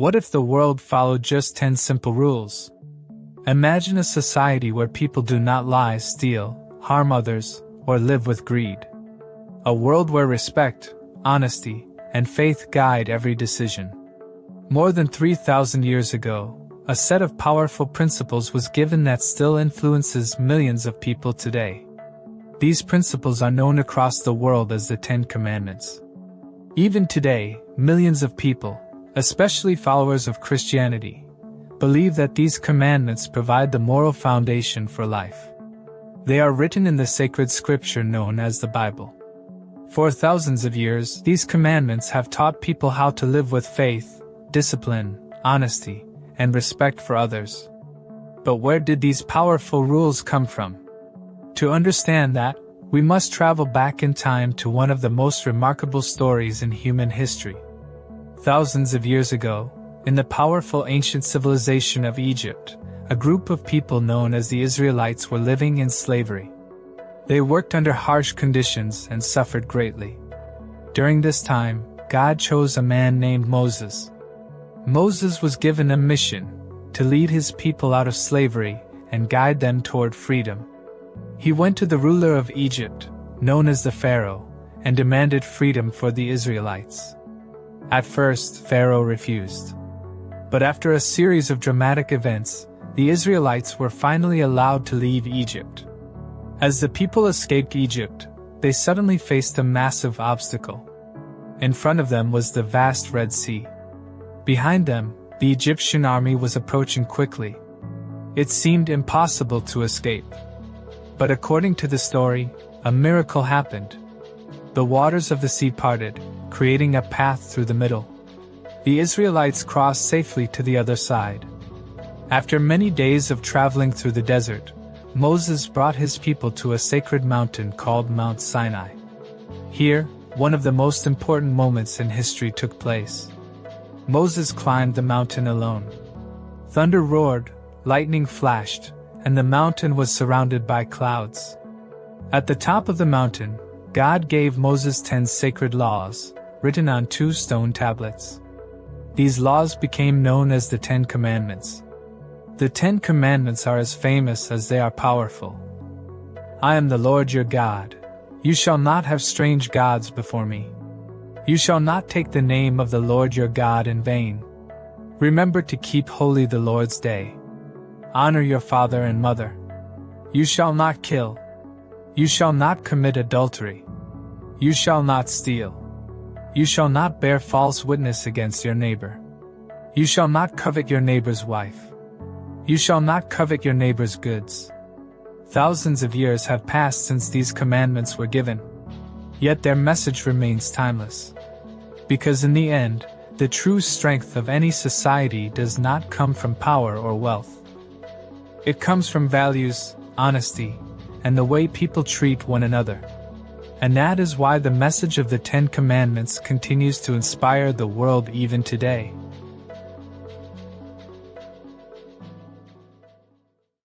What if the world followed just 10 simple rules? Imagine a society where people do not lie, steal, harm others, or live with greed. A world where respect, honesty, and faith guide every decision. More than 3,000 years ago, a set of powerful principles was given that still influences millions of people today. These principles are known across the world as the 10 Commandments. Even today, millions of people, especially followers of Christianity, believe that these commandments provide the moral foundation for life. They are written in the sacred scripture known as the Bible. For thousands of years, these commandments have taught people how to live with faith, discipline, honesty, and respect for others. But where did these powerful rules come from? To understand that, we must travel back in time to one of the most remarkable stories in human history. Thousands of years ago, in the powerful ancient civilization of Egypt, a group of people known as the Israelites were living in slavery. They worked under harsh conditions and suffered greatly. During this time, God chose a man named Moses. Moses was given a mission to lead his people out of slavery and guide them toward freedom. He went to the ruler of Egypt, known as the Pharaoh, and demanded freedom for the Israelites. At first, Pharaoh refused. But after a series of dramatic events, the Israelites were finally allowed to leave Egypt. As the people escaped Egypt, they suddenly faced a massive obstacle. In front of them was the vast Red Sea. Behind them, the Egyptian army was approaching quickly. It seemed impossible to escape. But according to the story, a miracle happened. The waters of the sea parted, creating a path through the middle. The Israelites crossed safely to the other side. After many days of traveling through the desert, Moses brought his people to a sacred mountain called Mount Sinai. Here, one of the most important moments in history took place. Moses climbed the mountain alone. Thunder roared, lightning flashed, and the mountain was surrounded by clouds. At the top of the mountain, God gave Moses 10 sacred laws, written on 2 stone tablets. These laws became known as the 10 Commandments. The 10 Commandments are as famous as they are powerful. I am the Lord your God. You shall not have strange gods before me. You shall not take the name of the Lord your God in vain. Remember to keep holy the Lord's day. Honor your father and mother. You shall not kill. You shall not commit adultery. You shall not steal. You shall not bear false witness against your neighbor. You shall not covet your neighbor's wife. You shall not covet your neighbor's goods. Thousands of years have passed since these commandments were given. Yet their message remains timeless. Because in the end, the true strength of any society does not come from power or wealth. It comes from values, honesty, and the way people treat one another. And that is why the message of the 10 Commandments continues to inspire the world even today.